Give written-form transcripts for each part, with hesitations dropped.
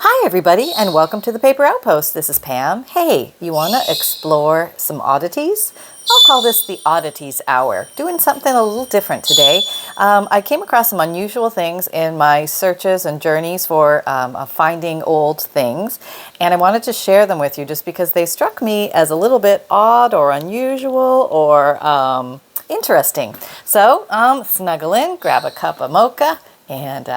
Hi everybody and welcome to the Paper Outpost. This is Pam. Hey, you want to explore some oddities? I'll call this the Oddities Hour. Doing something a little different today. I came across some unusual things in my searches and journeys for finding old things, and I wanted to share them with you just because they struck me as a little bit odd or unusual or interesting. So snuggle in, grab a cup of mocha, and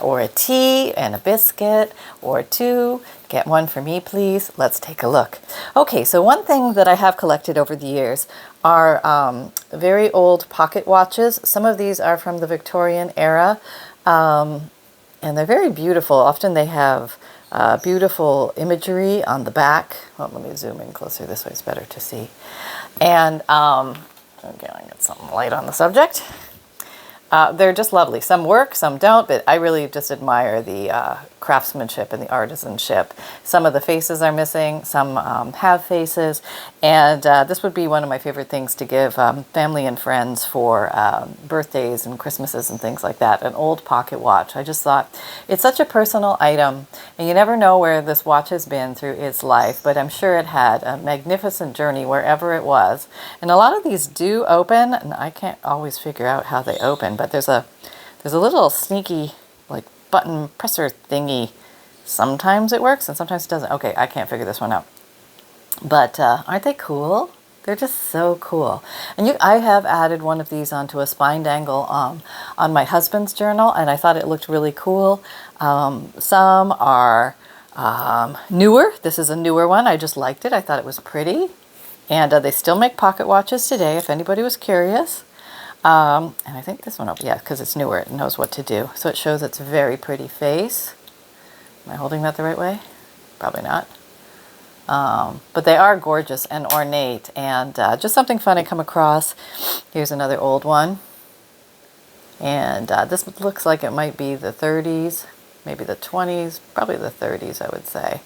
or a tea and a biscuit or two. Get one for me, please. Let's take a look. Okay, so one thing that I have collected over the years are very old pocket watches. Some of these are from the Victorian era, and they're very beautiful. Often they have beautiful imagery on the back. Well, let me zoom in closer. This way it's better to see. And okay, I got something light on the subject. They're just lovely. Some work, some don't, but I really just admire the craftsmanship and the artisanship. Some of the faces are missing, some have faces, and this would be one of my favorite things to give family and friends for birthdays and Christmases and things like that, an old pocket watch. I just thought it's such a personal item, and you never know where this watch has been through its life, but I'm sure it had a magnificent journey wherever it was. And a lot of these do open, and I can't always figure out how they open, but there's a little sneaky like button presser thingy. Sometimes it works and sometimes it doesn't. Okay, I can't figure this one out. But aren't they cool? They're just so cool. And I have added one of these onto a spine dangle on my husband's journal, and I thought it looked really cool. Some are newer. This is a newer one. I just liked it. I thought it was pretty. And they still make pocket watches today, if anybody was curious. And I think this one, yeah, because it's newer, it knows what to do. So it shows its very pretty face. Am I holding that the right way? Probably not. But they are gorgeous and ornate, and just something fun I come across. Here's another old one. And this looks like it might be the 30s, maybe the 20s, probably the 30s, I would say.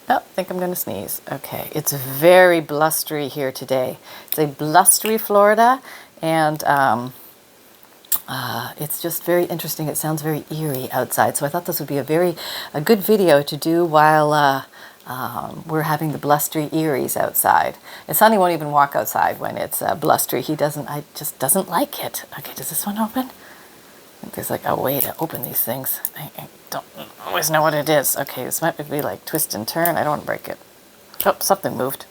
Oh, I think I'm going to sneeze. Okay, it's very blustery here today. It's a blustery Florida, and it's just very interesting. It sounds very eerie outside, so I thought this would be a good video to do while we're having the blustery Eries outside. And Sonny won't even walk outside when it's blustery. I just doesn't like it. Okay, does this one open? I think there's like a way to open these things. I don't always know what it is. Okay, this might be like twist and turn. I don't want to break it. Oh, something moved.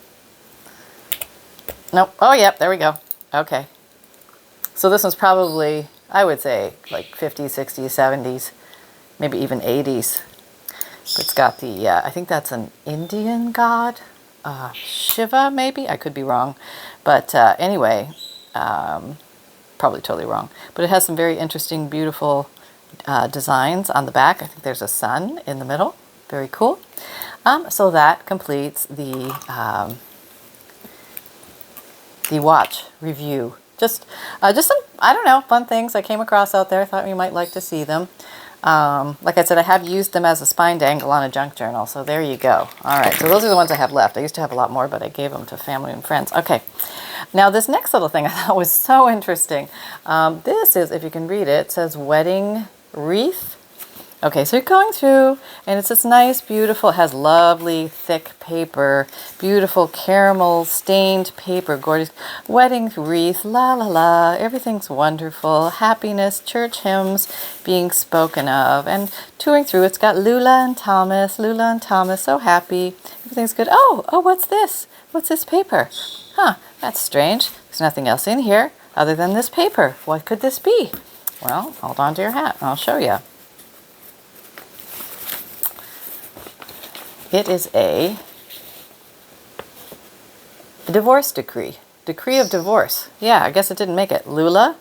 Nope. Oh, yep, there we go. Okay. So this one's probably, I would say, like 50s, 60s, 70s, maybe even 80s. It's got the, I think that's an Indian god, Shiva maybe? I could be wrong. But anyway, probably totally wrong. But it has some very interesting, beautiful designs on the back. I think there's a sun in the middle. Very cool. So that completes the watch review. Just some, I don't know, fun things I came across out there. I thought you might like to see them. Like I said, I have used them as a spine dangle on a junk journal, so there you go. All right, so those are the ones I have left. I used to have a lot more, but I gave them to family and friends. Okay, now this next little thing I thought was so interesting. This is, if you can read it, it says wedding wreath. Okay, so you're going through, and it's this nice, beautiful, it has lovely, thick paper, beautiful caramel stained paper, gorgeous wedding wreath, la la la, everything's wonderful, happiness, church hymns being spoken of, and touring through, it's got Lula and Thomas, so happy, everything's good. Oh, what's this? What's this paper? Huh, that's strange. There's nothing else in here other than this paper. What could this be? Well, hold on to your hat, and I'll show you. It is a divorce decree. Decree of divorce. Yeah, I guess it didn't make it. Lula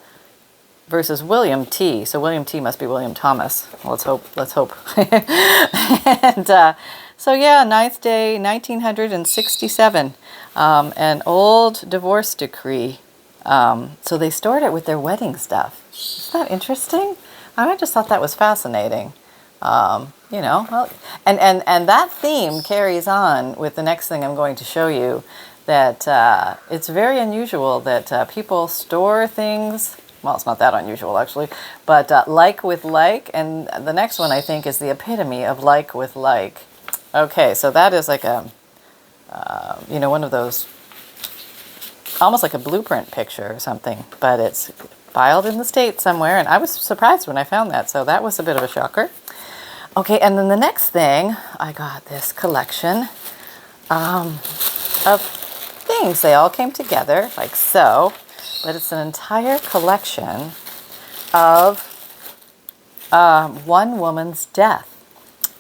versus William T. So William T must be William Thomas. Let's hope. And so yeah, 9th day, 1967. An old divorce decree. So they stored it with their wedding stuff. Isn't that interesting? I just thought that was fascinating. You know, well, and that theme carries on with the next thing I'm going to show you, that it's very unusual that people store things Well, it's not that unusual, actually. But like with like, and the next one, I think, is the epitome of like with like. Okay, so that is like a, you know, one of those, almost like a blueprint picture or something. But it's filed in the States somewhere, and I was surprised when I found that. So that was a bit of a shocker. Okay, and then the next thing, I got this collection of things. They all came together like so, but it's an entire collection of one woman's death.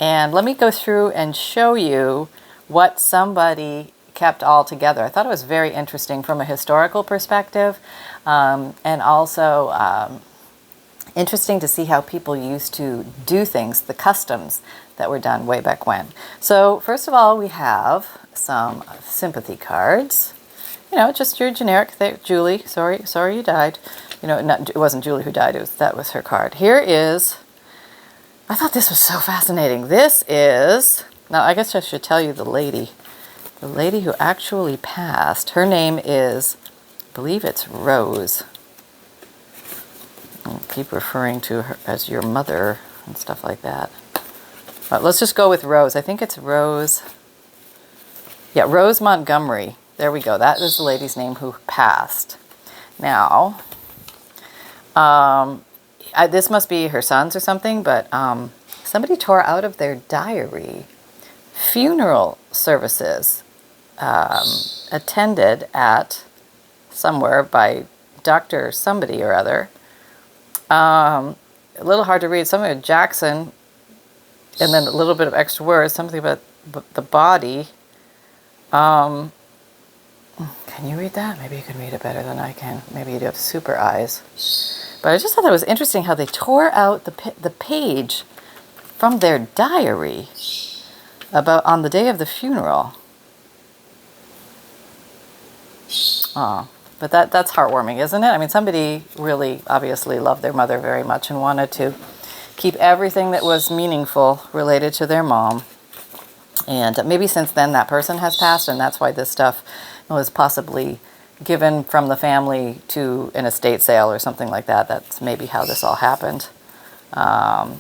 And let me go through and show you what somebody kept all together. I thought it was very interesting from a historical perspective, and also interesting to see how people used to do things, the customs that were done way back when. So first of all, we have some sympathy cards. You know, just your generic, Julie, sorry you died. You know, it wasn't Julie who died, that was her card. Here is, I thought this was so fascinating. This is, now I guess I should tell you the lady who actually passed. Her name is, I believe it's Rose. I'll keep referring to her as your mother and stuff like that. But let's just go with Rose. I think it's Rose. Yeah, Rose Montgomery. There we go. That is the lady's name who passed. Now, this must be her sons or something, but somebody tore out of their diary funeral services attended at somewhere by Dr. somebody or other. A little hard to read. Something with Jackson, and then a little bit of extra words. Something about the body. Can you read that? Maybe you can read it better than I can. Maybe you do have super eyes. But I just thought that was interesting how they tore out the page from their diary about on the day of the funeral. Oh. But that's heartwarming, isn't it? I mean, somebody really obviously loved their mother very much and wanted to keep everything that was meaningful related to their mom. And maybe since then that person has passed, and that's why this stuff was possibly given from the family to an estate sale or something like that. That's maybe how this all happened.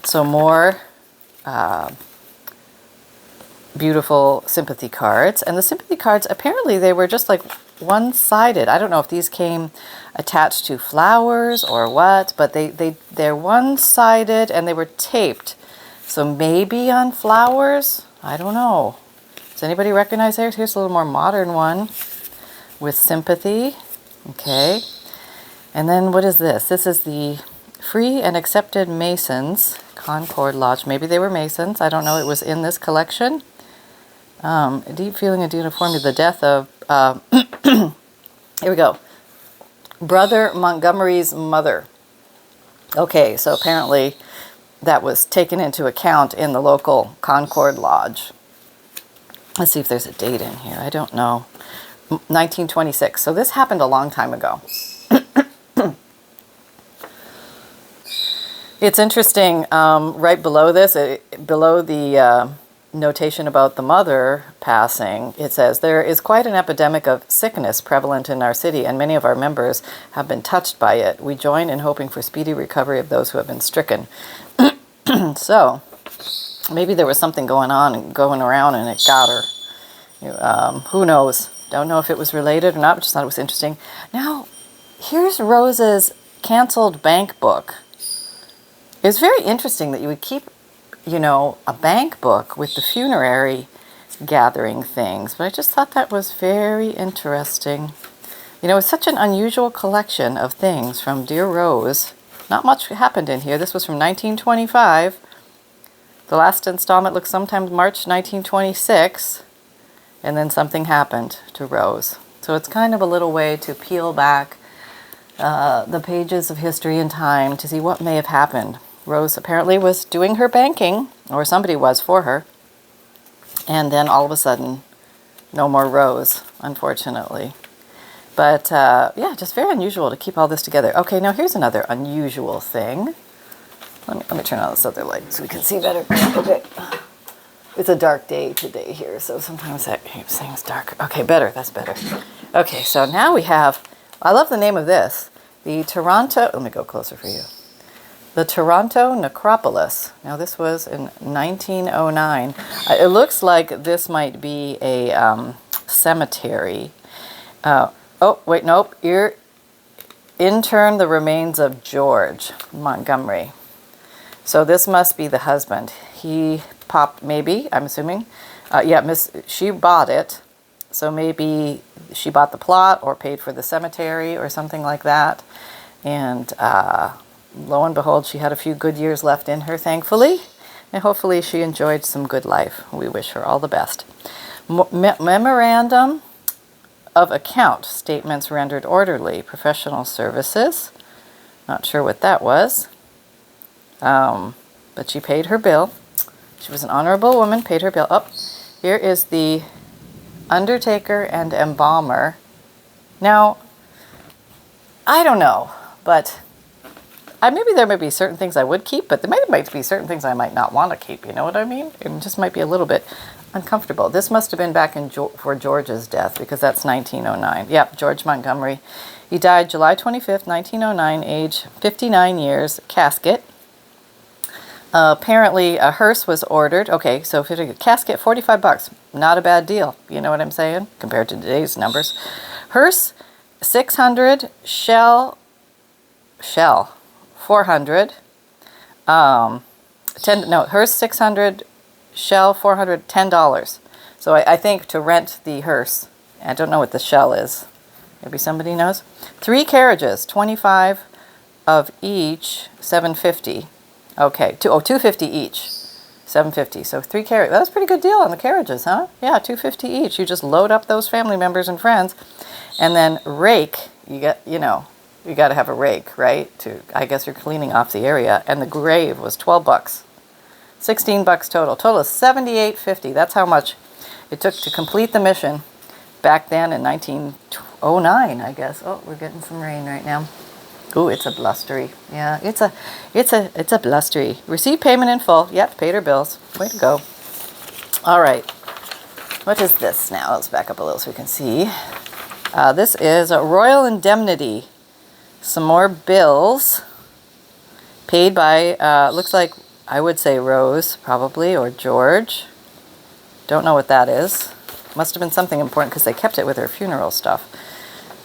So more beautiful sympathy cards. And the sympathy cards, apparently they were just like one-sided. I don't know if these came attached to flowers or what, but they're one-sided and they were taped. So maybe on flowers? I don't know. Does anybody recognize theirs? Here's a little more modern one with sympathy. Okay. And then what is this? This is the Free and Accepted Masons, Concord Lodge. Maybe they were Masons. I don't know. It was in this collection. A deep feeling of uniformity, the death of, here we go, Brother Montgomery's mother. Okay, so apparently that was taken into account in the local Concord Lodge. Let's see if there's a date in here. I don't know. 1926. So this happened a long time ago. It's interesting, right below this, below the notation about the mother passing, it says, there is quite an epidemic of sickness prevalent in our city, and many of our members have been touched by it. We join in hoping for speedy recovery of those who have been stricken. So, maybe there was something going around and it got her. Who knows? Don't know if it was related or not, but just thought it was interesting. Now, here's Rose's canceled bank book. It's very interesting that you would keep, you know, a bank book with the funerary gathering things, but I just thought that was very interesting. You know, it's such an unusual collection of things from Dear Rose. Not much happened in here. This was from 1925. The last installment looks sometime March 1926, and then something happened to Rose. So it's kind of a little way to peel back the pages of history and time to see what may have happened. Rose apparently was doing her banking, or somebody was for her, and then all of a sudden, no more Rose, unfortunately. But yeah, just very unusual to keep all this together. Okay, now here's another unusual thing. Let me turn on this other light so we can see better. Okay, it's a dark day today here, so sometimes that thing's dark. Okay, better, that's better. Okay, so now we have, I love the name of this, The Toronto, let me go closer for you. The Toronto Necropolis. Now this was in 1909. It looks like this might be a cemetery. Oh, wait, nope. Intern the remains of George Montgomery. So this must be the husband. He popped, maybe, I'm assuming. She bought it. So maybe she bought the plot or paid for the cemetery or something like that. And lo and behold, she had a few good years left in her, thankfully. And hopefully she enjoyed some good life. We wish her all the best. Memorandum of account, statements rendered orderly, professional services. Not sure what that was. But she paid her bill. She was an honorable woman, paid her bill. Oh, here is the undertaker and embalmer. Now, I don't know, but maybe there might be certain things I would keep, but there might be certain things I might not want to keep. You know what I mean? It just might be a little bit uncomfortable. This must have been back for George's death, because that's 1909. Yep, George Montgomery. He died July 25th, 1909, age 59 years, casket. Apparently a hearse was ordered. Okay, so casket, $45. Not a bad deal. You know what I'm saying? Compared to today's numbers. Hearse, 600. Shell, 400. Hearse, 600. Shell, 400, $10. So I think to rent the hearse, I don't know what the shell is. Maybe somebody knows. 3 carriages, 25 of each, $750. Okay, $250 each, $750. So 3 carriages. That's a pretty good deal on the carriages, huh? Yeah, $250 each. You just load up those family members and friends, and then rake. You got to have a rake, right? I guess you're cleaning off the area. And the grave was $12. $16 total. Total is $78.50. That's how much it took to complete the mission back then in 1909, I guess. Oh, we're getting some rain right now. Ooh, it's a blustery. Yeah, it's a blustery. Received payment in full. Yep, paid her bills. Way to go. All right. What is this now? Let's back up a little so we can see. This is a royal indemnity. Some more bills paid by, looks like, I would say Rose, probably, or George. Don't know what that is. Must have been something important because they kept it with her funeral stuff.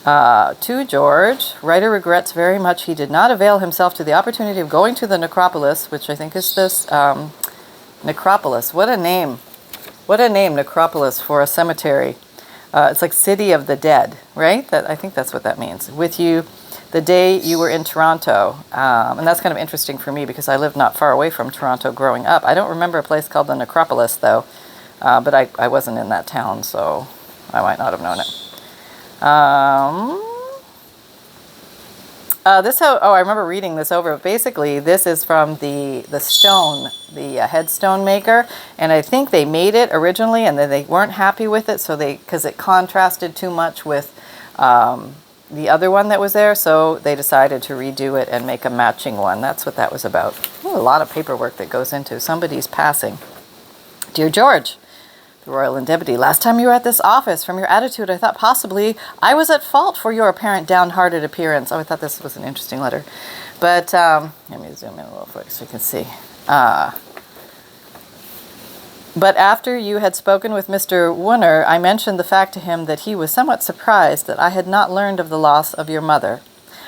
To George, writer regrets very much he did not avail himself to the opportunity of going to the necropolis, which I think is this necropolis. What a name. What a name, necropolis, for a cemetery. It's like City of the Dead, right? I think that's what that means. With you the day you were in Toronto. And that's kind of interesting for me because I lived not far away from Toronto growing up. I don't remember a place called the Necropolis, though. But I wasn't in that town, so I might not have known it. I remember reading this over. Basically, this is from the stone, the headstone maker, and I think they made it originally, and then they weren't happy with it, because it contrasted too much with the other one that was there, so they decided to redo it and make a matching one. That's what that was about. Ooh, a lot of paperwork that goes into somebody's passing. Dear George, the Royal Indemnity, last time you were at this office, from your attitude, I thought possibly I was at fault for your apparent downhearted appearance. Oh, I thought this was an interesting letter. But let me zoom in a little quick so you can see. But after you had spoken with Mr. Wooner, I mentioned the fact to him that he was somewhat surprised that I had not learned of the loss of your mother.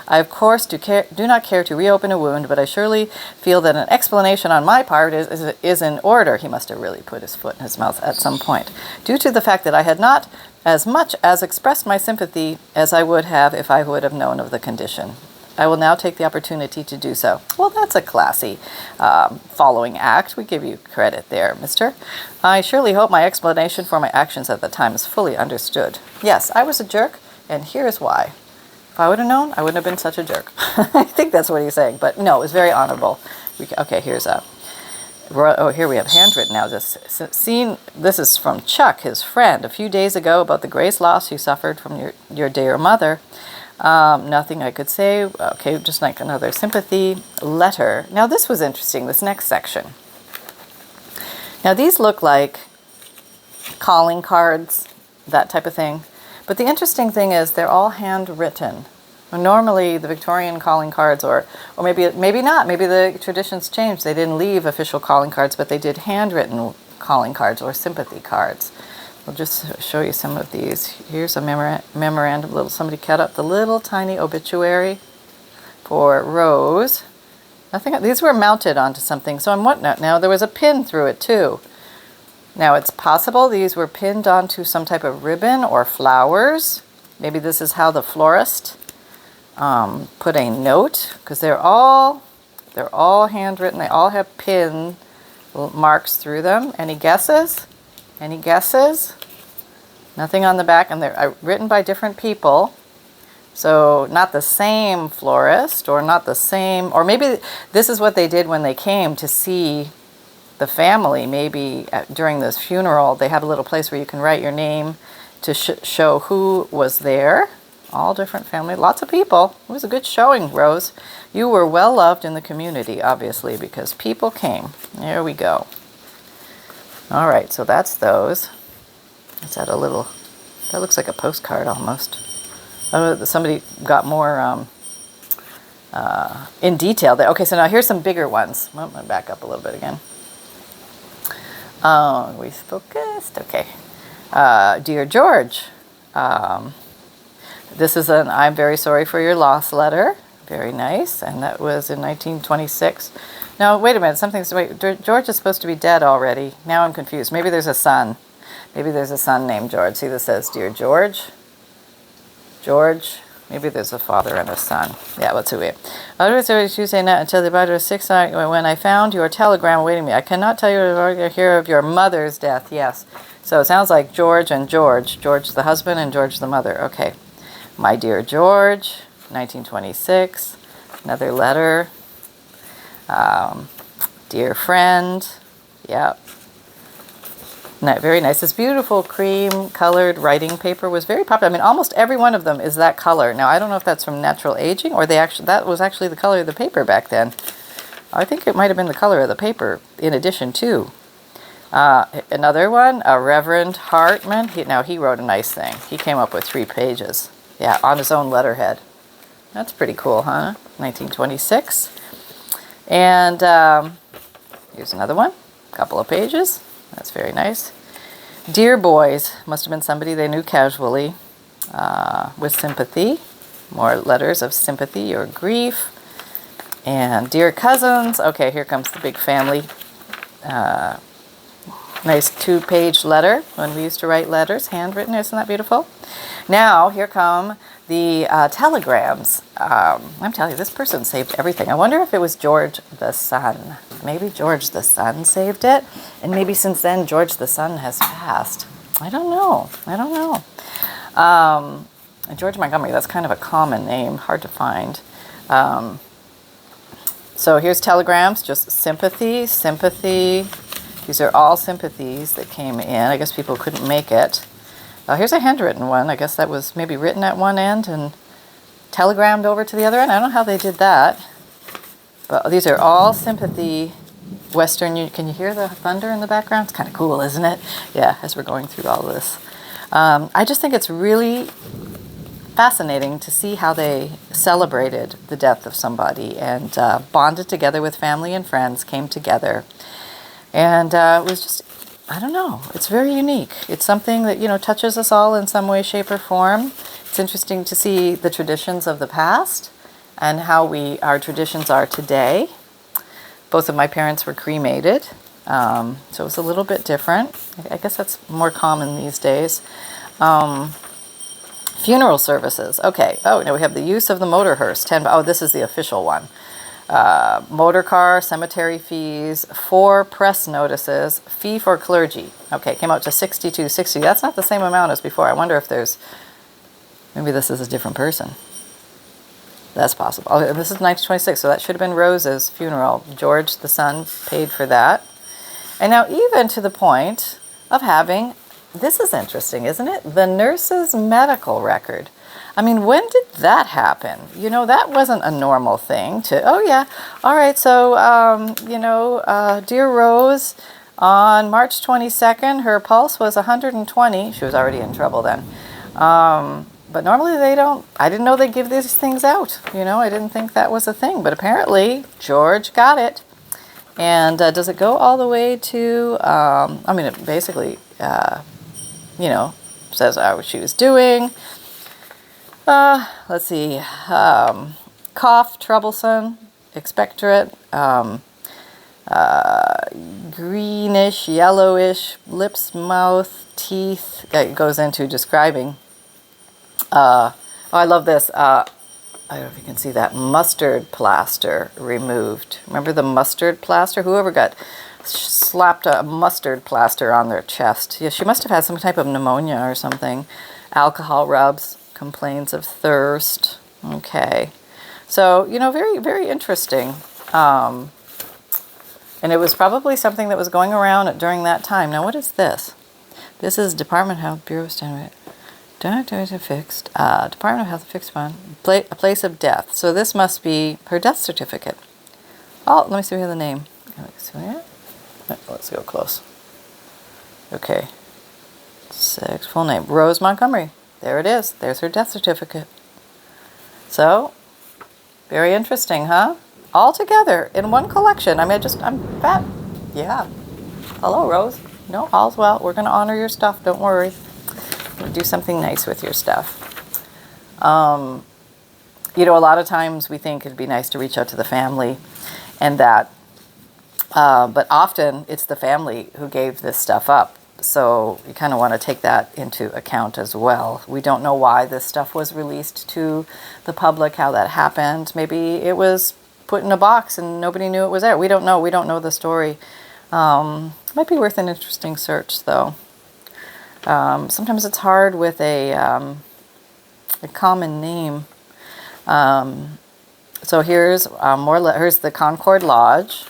I, of course, do not care to reopen a wound, but I surely feel that an explanation on my part is in order. He must have really put his foot in his mouth at some point. Due to the fact that I had not as much as expressed my sympathy as I would have if I would have known of the condition. I will now take the opportunity to do so. Well, that's a classy following act. We give you credit there, mister. I surely hope my explanation for my actions at the time is fully understood. Yes, I was a jerk, and here's why. If I would have known, I wouldn't have been such a jerk. I think that's what he's saying, but no, it was very honorable. Okay, here's here we have handwritten now. This scene, this is from Chuck, his friend, a few days ago about the great loss you suffered from your dear mother. Nothing I could say. Okay, just like another sympathy letter. Now this was interesting, this next section. Now these look like calling cards, that type of thing. But the interesting thing is they're all handwritten. Normally, the Victorian calling cards, or maybe not. Maybe the traditions changed. They didn't leave official calling cards, but they did handwritten calling cards or sympathy cards. I'll just show you some of these. Here's a memorandum. Somebody cut up the little tiny obituary for Rose. These were mounted onto something. So I'm whatnot. Now there was a pin through it too. Now it's possible these were pinned onto some type of ribbon or flowers. Maybe this is how the florist put a note, because they're all handwritten. They all have pin marks through them. Any guesses? Any guesses? Nothing on the back, and they're written by different people. So not the same florist, or not the same, or maybe this is what they did when they came to see the family. Maybe during this funeral, they have a little place where you can write your name to show who was there. All different family, lots of people. It was a good showing, Rose. You were well loved in the community, obviously, because people came. There we go. All right, so that's those. Is that a little, that looks like a postcard almost. Oh, somebody got more in detail there. Okay, so now here's some bigger ones. I'm going to back up a little bit again. We focused. Okay. Dear George, this is an I'm very sorry for your loss letter. Very nice. And that was in 1926. Now, wait a minute. Wait, George is supposed to be dead already. Now I'm confused. Maybe there's a son. Maybe there's a son named George. See, this says, Dear George. George. Maybe there's a father and a son. Yeah, let's see. Tuesday night until about 6 when I found your telegram awaiting me. I cannot tell you hear of your mother's death. Yes. So it sounds like George and George. George the husband and George the mother. Okay. My dear George, 1926. Another letter. Dear friend. Yep. Very nice. This beautiful cream-colored writing paper was very popular. I mean, almost every one of them is that color. Now, I don't know if that's from natural aging or that was actually the color of the paper back then. I think it might have been the color of the paper in addition to. Another one, a Reverend Hartman. He wrote a nice thing. He came up with 3 pages. Yeah, on his own letterhead. That's pretty cool, huh? 1926. And here's another one. A couple of pages. That's very nice. Dear boys, must have been somebody they knew casually, with sympathy. More letters of sympathy or grief. And dear cousins. Okay, here comes the big family. Nice 2-page letter when we used to write letters, handwritten. Isn't that beautiful? Now, here come the telegrams. I'm telling you, this person saved everything. I wonder if it was George the son. Maybe George the son saved it. And maybe since then, George the son has passed. I don't know. George Montgomery, that's kind of a common name. Hard to find. So here's telegrams, just sympathy. These are all sympathies that came in. I guess people couldn't make it. Here's a handwritten one. I guess that was maybe written at one end and telegrammed over to the other end. I don't know how they did that. But these are all sympathy. Western. Can you hear the thunder in the background? It's kind of cool, isn't it? Yeah, as we're going through all this. I just think it's really fascinating to see how they celebrated the death of somebody and bonded together with family and friends, came together. And it was just, I don't know, it's very unique. It's something that, touches us all in some way, shape, or form. It's interesting to see the traditions of the past and how our traditions are today. Both of my parents were cremated, so it was a little bit different. I guess that's more common these days. Funeral services. Okay. Oh, now we have the use of the motor hearse. This is the official one. Motor car, cemetery fees, 4 press notices, fee for clergy. Okay, came out to $62.60. That's not the same amount as before. I wonder if maybe this is a different person. That's possible. Oh, this is 1926, so that should have been Rose's funeral. George, the son, paid for that. And now even to the point of having, this is interesting, isn't it? The nurse's medical record. I mean, when did that happen? That wasn't a normal thing all right, so, dear Rose, on March 22nd, her pulse was 120. She was already in trouble then. But normally they don't, I didn't know they give these things out. You know, I didn't think that was a thing. But apparently George got it. And does it go all the way to, I mean, it basically, you know, says what she was doing. Let's see, cough, troublesome, expectorate, greenish, yellowish, lips, mouth, teeth. It goes into describing. Oh, I love this. I don't know if you can see that. Mustard plaster removed. Remember the mustard plaster? Whoever got slapped a mustard plaster on their chest. Yeah, she must have had some type of pneumonia or something. Alcohol rubs, complains of thirst. Okay. So, you know, very, very interesting. And it was probably something that was going around during that time. Now, what is this? This is Department of Health Bureau Standard. Fixed. Department of Health fixed one. A place of death. So this must be her death certificate. Oh, let me see if we have the name. Let's go close. Okay. Full name. Rose Montgomery. There it is. There's her death certificate. So, very interesting, huh? All together in one collection. I mean, I'm fat. Yeah. Hello, Rose. No, all's well. We're going to honor your stuff. Don't worry. Do something nice with your stuff. You know, a lot of times we think it'd be nice to reach out to the family and that, but often it's the family who gave this stuff up. So you kind of want to take that into account as well. We don't know why this stuff was released to the public, how that happened. Maybe it was put in a box and nobody knew it was there. We don't know. We don't know the story. Might be worth an interesting search, though. Sometimes it's hard with a common name. So here's here's the Concord Lodge.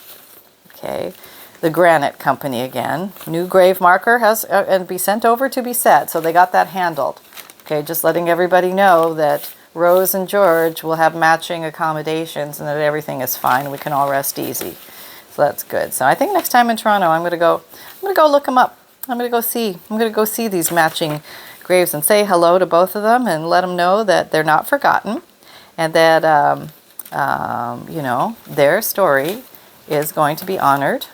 Okay, the Granite Company again. New grave marker has and be sent over to be set. So they got that handled. Okay, just letting everybody know that Rose and George will have matching accommodations and that everything is fine. We can all rest easy. So that's good. So I think next time in Toronto, I'm gonna go look them up. I'm gonna go see these matching graves and say hello to both of them and let them know that they're not forgotten and that you know, their story is going to be honored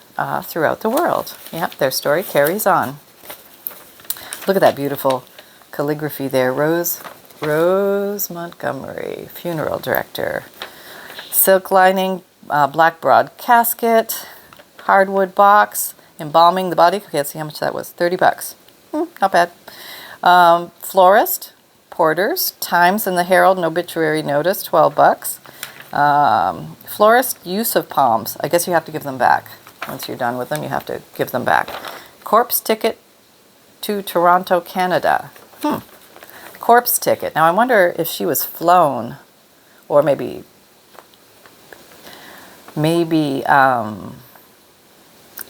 throughout the world. Yep, their story carries on. Look at that beautiful calligraphy there. Rose Montgomery, funeral director. Silk lining, black broad casket, hardwood box, embalming the body. Okay, let's see how much that was. $30. Not bad. Florist, porters, Times and the Herald and obituary notice, $12. Florist, use of palms. I guess you have to give them back. Once you're done with them, you have to give them back. Corpse ticket to Toronto, Canada. Corpse ticket. Now I wonder if she was flown, or maybe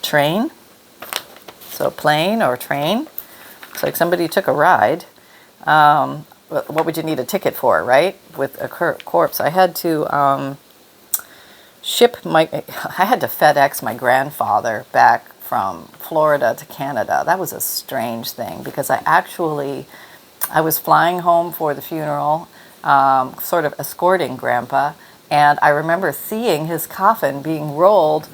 train. So plane or train. It's like somebody took a ride. What would you need a ticket for, right? With a corpse. I had to I had to FedEx my grandfather back from Florida to Canada. That was a strange thing because I was flying home for the funeral, sort of escorting Grandpa, and I remember seeing his coffin being rolled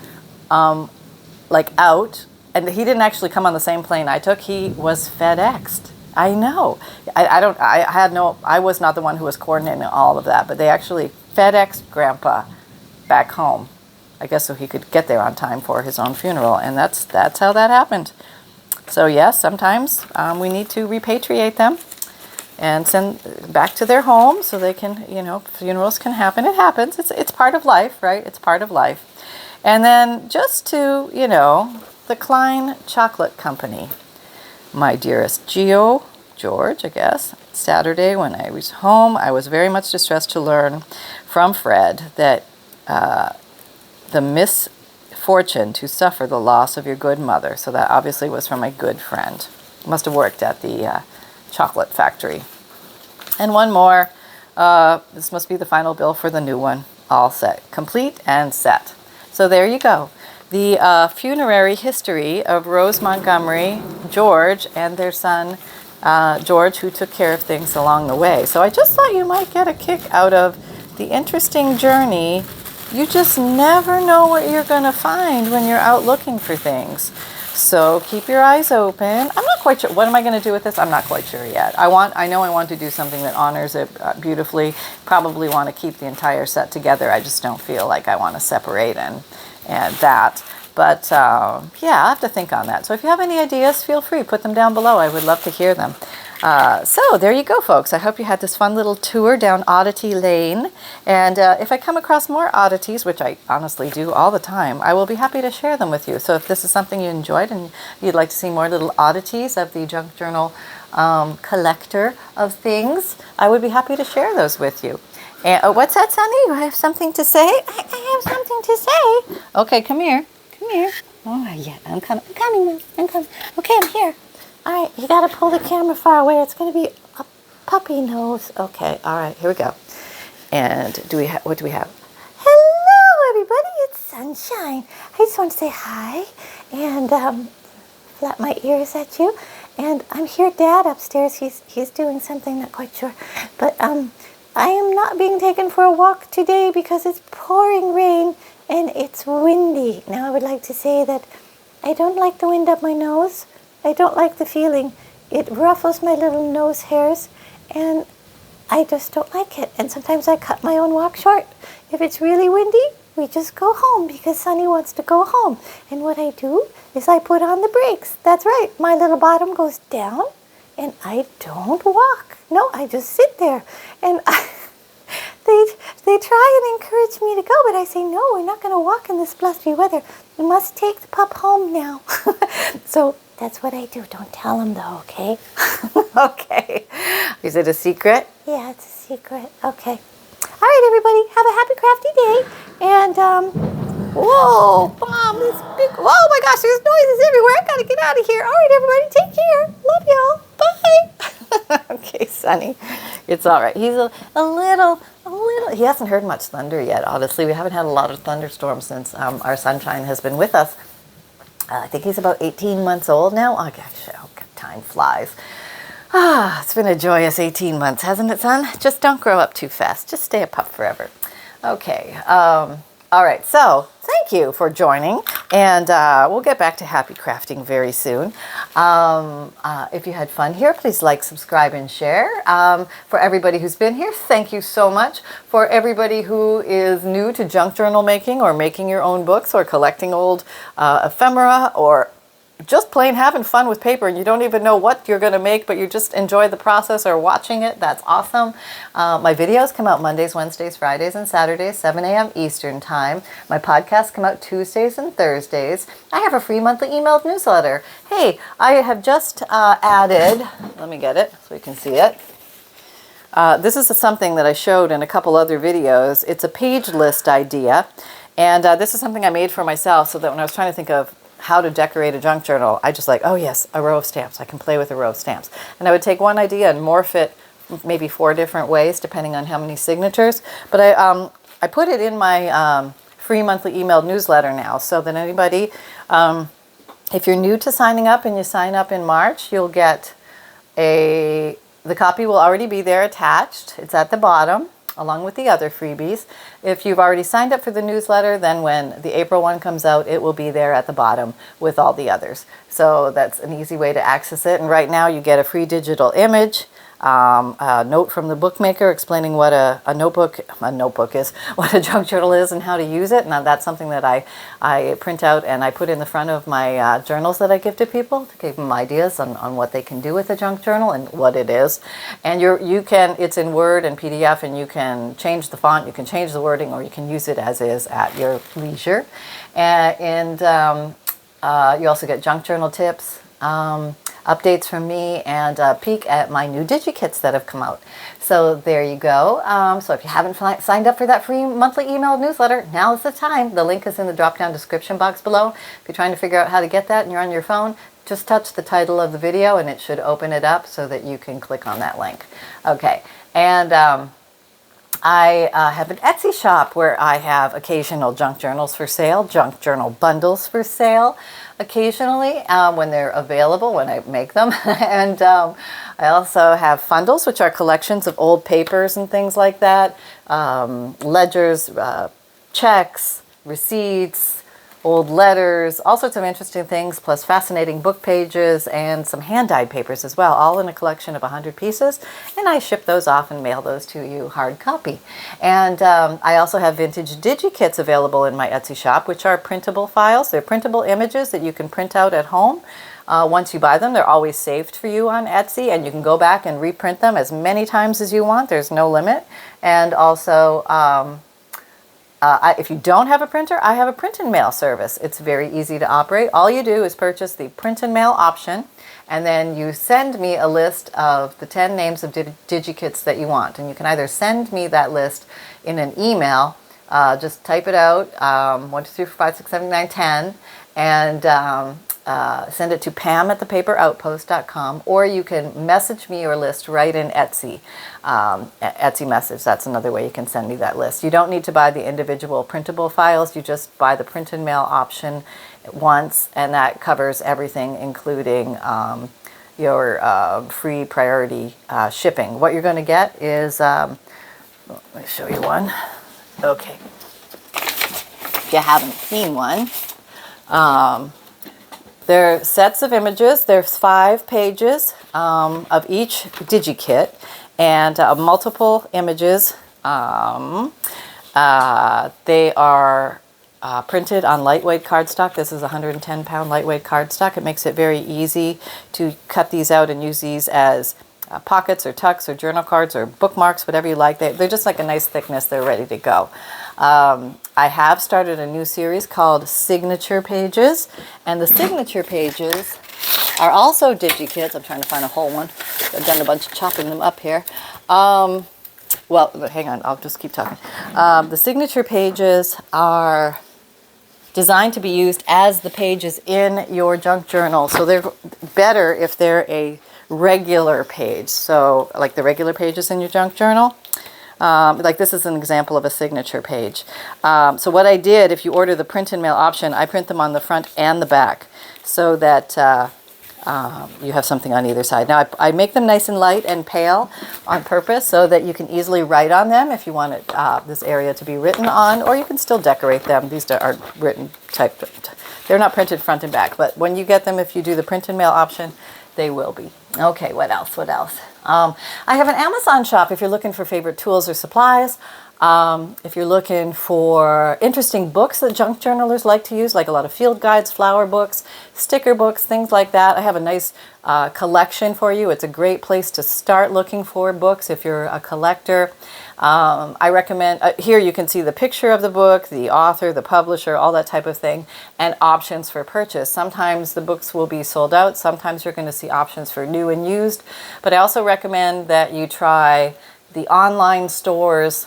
like out, and he didn't actually come on the same plane I took. He was FedExed. I know. I was not the one who was coordinating all of that, but they actually FedExed Grandpa back home, I guess, so he could get there on time for his own funeral, and that's how that happened. So yes, sometimes we need to repatriate them and send back to their home so they can, you know, funerals can happen. It happens. It's part of life, right? It's part of life. And then just to, you know, the Klein Chocolate Company. My dearest George, I guess, Saturday when I was home, I was very much distressed to learn from Fred that the misfortune to suffer the loss of your good mother. So that obviously was from a good friend. Must have worked at the chocolate factory. And one more. This must be the final bill for the new one. All set. Complete and set. So there you go. The funerary history of Rose Montgomery, George, and their son, George, who took care of things along the way. So I just thought you might get a kick out of the interesting journey. You just never know what you're going to find when you're out looking for things. So keep your eyes open. I'm not quite sure. What am I going to do with this? I'm not quite sure yet. I know I want to do something that honors it beautifully. Probably want to keep the entire set together. I just don't feel like I want to separate and that. But yeah, I'll have to think on that. So if you have any ideas, feel free. Put them down below. I would love to hear them. So there you go, folks. I hope you had this fun little tour down Oddity Lane. And if I come across more oddities, which I honestly do all the time, I will be happy to share them with you. So if this is something you enjoyed and you'd like to see more little oddities of the junk journal collector of things, I would be happy to share those with you. And what's that, Sonny? You have something to say? I have something to say. Okay, come here. Come here. Oh, yeah, I'm coming. Okay, I'm here. All right, you got to pull the camera far away. It's going to be a puppy nose. Okay, all right, here we go. And what do we have? Hello, everybody. It's Sunshine. I just want to say hi and flap my ears at you. And I'm here, Dad, upstairs. He's doing something, not quite sure. But I am not being taken for a walk today because it's pouring rain and it's windy. Now, I would like to say that I don't like the wind up my nose. I don't like the feeling. It ruffles my little nose hairs, and I just don't like it. And sometimes I cut my own walk short. If it's really windy, we just go home because Sonny wants to go home. And what I do is I put on the brakes. That's right. My little bottom goes down, and I don't walk. No, I just sit there. And they try and encourage me to go, but I say, no, we're not going to walk in this blustery weather. We must take the pup home now. So that's what I do. Don't tell him, though, okay? Okay. Is it a secret? Yeah, it's a secret. Okay. All right, everybody. Have a happy, crafty day. And, whoa, Mom, this big, oh my gosh, there's noises everywhere. I got to get out of here. All right, everybody, take care. Love y'all. Bye. Okay, Sonny. It's all right. He's a little, he hasn't heard much thunder yet, honestly. We haven't had a lot of thunderstorms since our Sunshine has been with us. I think he's about 18 months old now. Oh, gosh, time flies. It's been a joyous 18 months, hasn't it, son? Just don't grow up too fast. Just stay a pup forever. Okay. All right. So thank you for joining. And we'll get back to happy crafting very soon. If you had fun here, please like, subscribe, and share. For everybody who's been here, thank you so much. For everybody who is new to junk journal making or making your own books or collecting old ephemera or just plain having fun with paper and you don't even know what you're going to make, but you just enjoy the process or watching it, that's awesome. My videos come out Mondays, Wednesdays, Fridays, and Saturdays, 7 a.m. Eastern Time. My podcasts come out Tuesdays and Thursdays. I have a free monthly emailed newsletter. Hey, I have just added, let me get it so you can see it. This is something that I showed in a couple other videos. It's a page list idea. And this is something I made for myself so that when I was trying to think of how to decorate a junk journal, I just like, oh yes, a row of stamps. I can play with a row of stamps. And I would take one idea and morph it maybe 4 different ways, depending on how many signatures. But I put it in my free monthly emailed newsletter now, so that anybody, if you're new to signing up and you sign up in March, you'll get the copy will already be there attached. It's at the bottom, along with the other freebies. If you've already signed up for the newsletter, then when the April one comes out, it will be there at the bottom with all the others. So that's an easy way to access it. And right now you get a free digital image, a note from the bookmaker explaining what a notebook is, what a junk journal is and how to use it. And that's something that I print out and I put in the front of my journals that I give to people to give them ideas on what they can do with a junk journal and what it is. And it's in Word and PDF, and you can change the font, you can change the wording, or you can use it as is at your leisure. And you also get junk journal tips, updates from me, and a peek at my new Digikits that have come out. So there you go. So if you haven't signed up for that free monthly email newsletter, now's the time. The link is in the drop-down description box below. If you're trying to figure out how to get that and you're on your phone, just touch the title of the video and it should open it up so that you can click on that link. Okay, and I have an Etsy shop where I have occasional junk journals for sale, junk journal bundles for sale occasionally when they're available, when I make them. And I also have FUNDLEs, which are collections of old papers and things like that, ledgers, checks, receipts, old letters, all sorts of interesting things, plus fascinating book pages and some hand-dyed papers as well, all in a collection of 100 pieces. And I ship those off and mail those to you hard copy. And I also have vintage Digikits available in my Etsy shop, which are printable files. They're printable images that you can print out at home. Once you buy them, they're always saved for you on Etsy, and you can go back and reprint them as many times as you want. There's no limit. And also, if you don't have a printer, I have a print and mail service. It's very easy to operate. All you do is purchase the print and mail option, and then you send me a list of the 10 names of Digikits that you want. And you can either send me that list in an email, just type it out, 1, 2, 3, 4, 5, 6, 7, 8, 9, 10, and send it to pam@thepaperaoutpost.com, or you can message me your list right in Etsy. Etsy message, that's another way you can send me that list. You don't need to buy the individual printable files, you just buy the print and mail option once, and that covers everything, including your free priority shipping. What you're going to get is, let me show you one. Okay. If you haven't seen one, they're sets of images. There's 5 pages of each Digikit, and multiple images. They are printed on lightweight cardstock. This is 110-pound lightweight cardstock. It makes it very easy to cut these out and use these as pockets or tucks or journal cards or bookmarks, whatever you like. They're just like a nice thickness. They're ready to go. I have started a new series called Signature Pages, and the Signature Pages are also Digikits. I'm trying to find a whole one. I've done a bunch of chopping them up here. Well, hang on, I'll just keep talking. The Signature Pages are designed to be used as the pages in your junk journal, so they're better if they're a regular page, so like the regular pages in your junk journal. Like this is an example of a signature page. So what I did, if you order the print and mail option, I print them on the front and the back so that you have something on either side. Now I make them nice and light and pale on purpose so that you can easily write on them if you want it, this area to be written on, or you can still decorate them. These are written type. They're not printed front and back, but when you get them, if you do the print and mail option, they will be. Okay, what else? What else? I have an Amazon shop if you're looking for favorite tools or supplies. If you're looking for interesting books that junk journalers like to use, like a lot of field guides, flower books, sticker books, things like that, I have a nice collection for you. It's a great place to start looking for books if you're a collector. I recommend, here you can see the picture of the book, the author, the publisher, all that type of thing, and options for purchase. Sometimes the books will be sold out. Sometimes you're going to see options for new and used. But I also recommend that you try the online stores,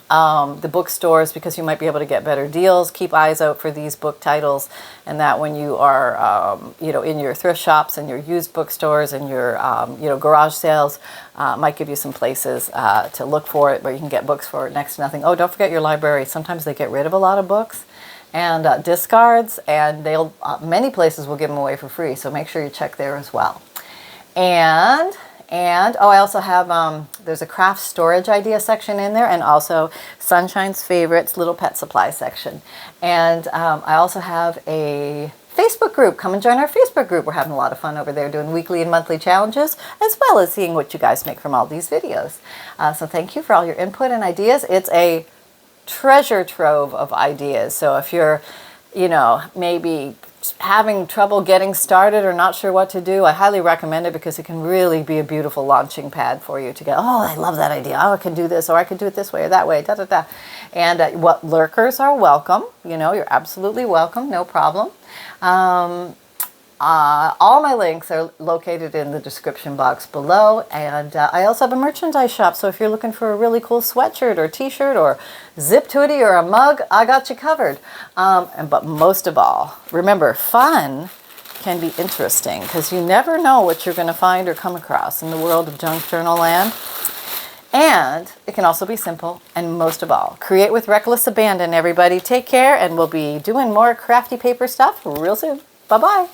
the bookstores, because you might be able to get better deals. Keep eyes out for these book titles, and that when you are, in your thrift shops and your used bookstores and your, garage sales, might give you some places to look for it where you can get books for next to nothing. Oh, don't forget your library. Sometimes they get rid of a lot of books and discards, and many places will give them away for free. So make sure you check there as well. And I also have, there's a craft storage idea section in there, and also Sunshine's Favorites Little Pet Supply section. And I also have a Facebook group. Come and join our Facebook group. We're having a lot of fun over there doing weekly and monthly challenges, as well as seeing what you guys make from all these videos. So thank you for all your input and ideas. It's a treasure trove of ideas. So if you're, maybe having trouble getting started or not sure what to do, I highly recommend it, because it can really be a beautiful launching pad for you to go, oh, I love that idea. Oh, I can do this, or I can do it this way or that way, da da da. And what lurkers are welcome. You're absolutely welcome, no problem. All my links are located in the description box below, and I also have a merchandise shop, so if you're looking for a really cool sweatshirt or t-shirt or zipped hoodie or a mug, I got you covered. But most of all, remember, fun can be interesting, because you never know what you're going to find or come across in the world of junk journal land. And it can also be simple, and most of all, create with reckless abandon, everybody. Take care, and we'll be doing more crafty paper stuff real soon. Bye-bye.